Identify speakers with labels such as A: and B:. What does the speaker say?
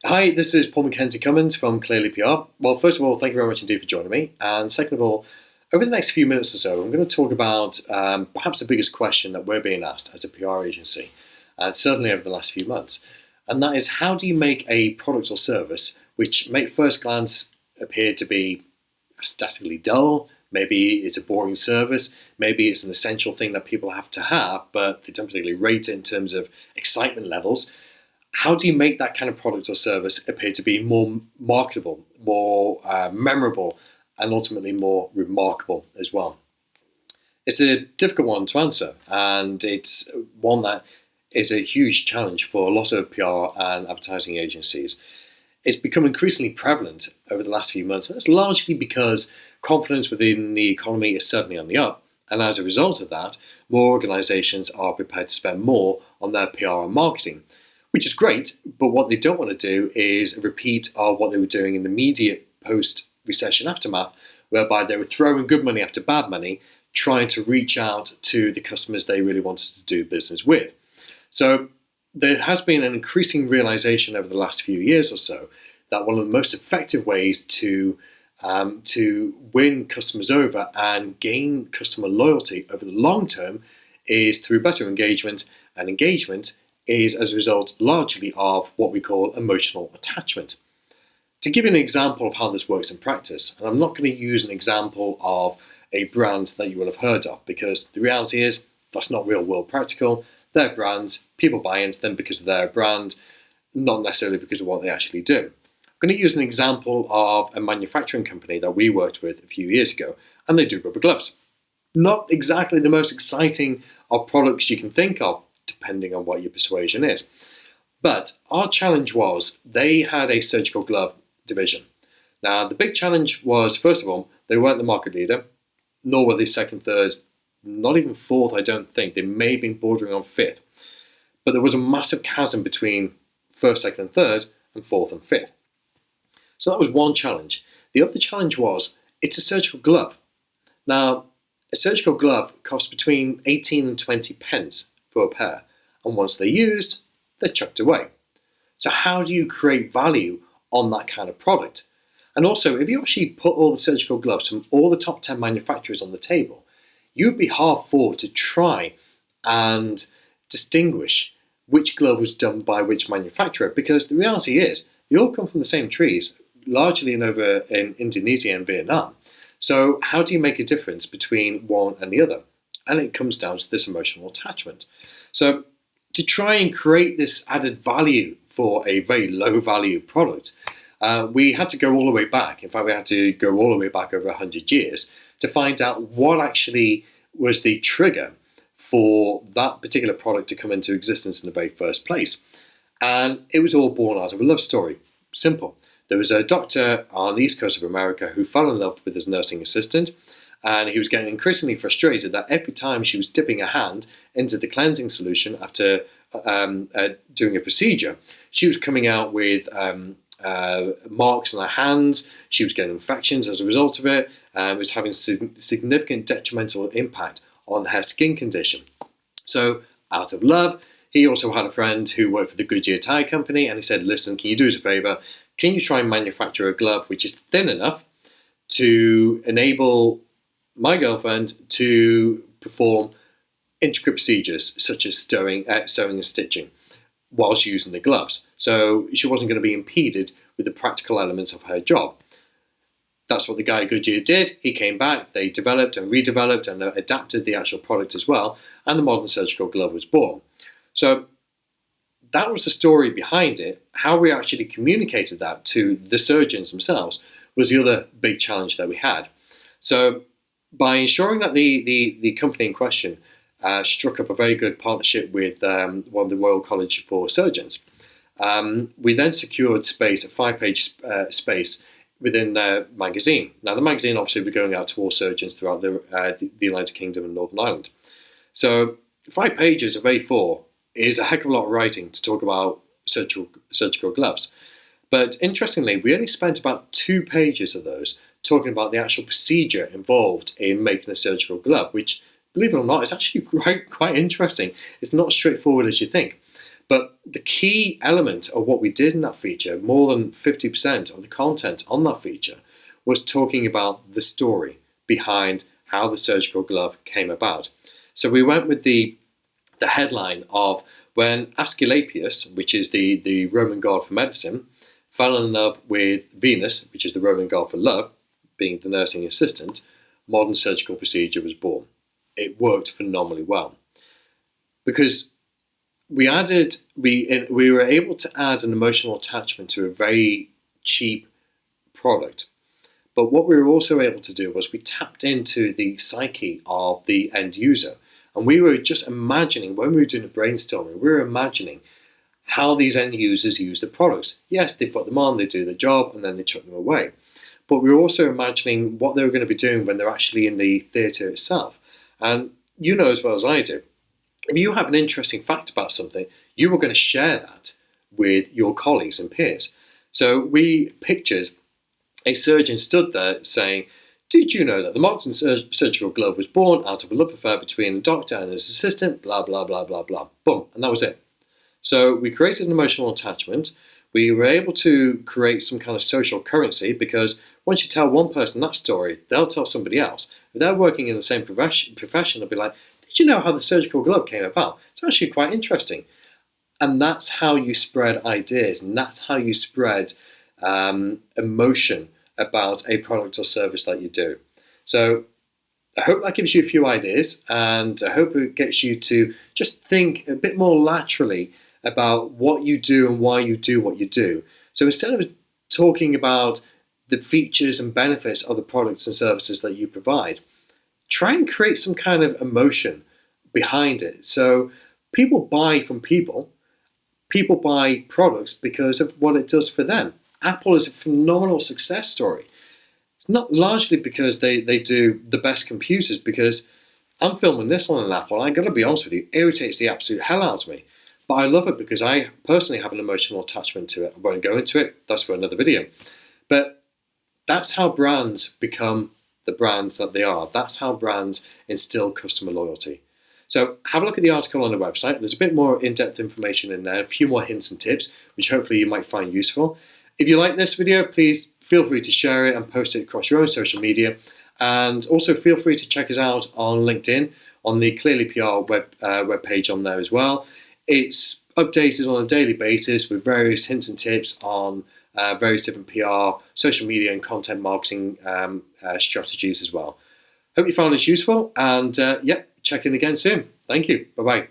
A: Hi, this is Paul MacKenzie-Cummins from ClearlyPR. Well, first of all, thank you very much indeed for joining me. And second of all, over the next few minutes or so, I'm going to talk about perhaps the biggest question that we're being asked as a PR agency, certainly over the last few months. And that is, how do you make a product or service which may at first glance appear to be aesthetically dull? Maybe it's a boring service. Maybe it's an essential thing that people have to have, but they don't particularly rate it in terms of excitement levels. How do you make that kind of product or service appear to be more marketable, more memorable, and ultimately more remarkable as well? It's a difficult one to answer, and it's one that is a huge challenge for a lot of PR and advertising agencies. It's become increasingly prevalent over the last few months, and it's largely because confidence within the economy is certainly on the up. And as a result of that, more organizations are prepared to spend more on their PR and marketing, which is great, but what they don't want to do is a repeat of what they were doing in the immediate post-recession aftermath, whereby they were throwing good money after bad money, trying to reach out to the customers they really wanted to do business with. So there has been an increasing realization over the last few years or so that one of the most effective ways to win customers over and gain customer loyalty over the long term is through better engagement, and engagement is as a result largely of what we call emotional attachment. To give you an example of how this works in practice, and I'm not going to use an example of a brand that you will have heard of, because the reality is that's not real world practical. They're brands, people buy into them because of their brand, not necessarily because of what they actually do. I'm going to use an example of a manufacturing company that we worked with a few years ago, and they do rubber gloves. Not exactly the most exciting of products you can think of, depending on what your persuasion is. But our challenge was they had a surgical glove division. Now, the big challenge was, first of all, they weren't the market leader, nor were they second, third, not even fourth, I don't think. They may have been bordering on fifth. But there was a massive chasm between first, second, and third, and fourth and fifth. So that was one challenge. The other challenge was, it's a surgical glove. Now, a surgical glove costs between 18 and 20 pence for a pair, and once they're used, they're chucked away. So how do you create value on that kind of product? And also, if you actually put all the surgical gloves from all the top 10 manufacturers on the table, you'd be hard fought to try and distinguish which glove was done by which manufacturer, because the reality is they all come from the same trees, largely in Indonesia and Vietnam. So how do you make a difference between one and the other? And it comes down to this emotional attachment. So to try and create this added value for a very low value product, we had to go all the way back. In fact, we had to go all the way back over 100 years to find out what actually was the trigger for that particular product to come into existence in the very first place. And it was all born out of a love story. Simple. There was a doctor on the east coast of America who fell in love with his nursing assistant, and he was getting increasingly frustrated that every time she was dipping her hand into the cleansing solution after doing a procedure, she was coming out with marks on her hands. She was getting infections as a result of it. It was having significant detrimental impact on her skin condition. So out of love, he also had a friend who worked for the Goodyear tire company, and he said, listen, can you do us a favor? Can you try and manufacture a glove which is thin enough to enable my girlfriend to perform intricate procedures such as sewing and stitching whilst using the gloves? So she wasn't going to be impeded with the practical elements of her job. That's what the guy at Goodyear did. He came back, they developed and redeveloped and adapted the actual product as well, and the modern surgical glove was born. So that was the story behind it. How we actually communicated that to the surgeons themselves was the other big challenge that we had. So by ensuring that the company in question struck up a very good partnership with one of the Royal College for Surgeons, we then secured space, a 5-page space within their magazine. Now, the magazine obviously was going out to all surgeons throughout the United Kingdom and Northern Ireland. So 5 pages of A4 is a heck of a lot of writing to talk about surgical gloves. But interestingly, we only spent about 2 pages of those talking about the actual procedure involved in making a surgical glove, which, believe it or not, is actually quite interesting. It's not as straightforward as you think. But the key element of what we did in that feature, more than 50% of the content on that feature, was talking about the story behind how the surgical glove came about. So we went with the headline of when Asclepius, which is the Roman god for medicine, fell in love with Venus, which is the Roman god for love, being the nursing assistant, modern surgical procedure was born. It worked phenomenally well because we were able to add an emotional attachment to a very cheap product. But what we were also able to do was we tapped into the psyche of the end user. And we were just imagining, when we were doing the brainstorming, we were imagining how these end users use the products. Yes, they put them on, they do their job, and then they chuck them away. But we were also imagining what they were going to be doing when they're actually in the theatre itself. And you know as well as I do, if you have an interesting fact about something, you are going to share that with your colleagues and peers. So we pictured a surgeon stood there saying, "Did you know that the modern surgical glove was born out of a love affair between a doctor and his assistant, blah, blah, blah, blah, blah." Boom. And that was it. So we created an emotional attachment. We were able to create some kind of social currency because once you tell one person that story, they'll tell somebody else. If they're working in the same profession, they'll be like, "Did you know how the surgical glove came about? It's actually quite interesting." And that's how you spread ideas, and that's how you spread emotion about a product or service that you do. So I hope that gives you a few ideas, and I hope it gets you to just think a bit more laterally about what you do and why you do what you do. So instead of talking about the features and benefits of the products and services that you provide, try and create some kind of emotion behind it. So people buy from people. People buy products because of what it does for them. Apple is a phenomenal success story. It's not largely because they do the best computers, because I'm filming this on an Apple, and I gotta be honest with you, it irritates the absolute hell out of me. But I love it because I personally have an emotional attachment to it. I won't go into it, that's for another video. But that's how brands become the brands that they are. That's how brands instill customer loyalty. So have a look at the article on the website. There's a bit more in-depth information in there, a few more hints and tips, which hopefully you might find useful. If you like this video, please feel free to share it and post it across your own social media. And also feel free to check us out on LinkedIn, on the ClearlyPR web page on there as well. It's updated on a daily basis with various hints and tips on various different PR, social media and content marketing strategies as well. Hope you found this useful, and check in again soon. Thank you. Bye-bye.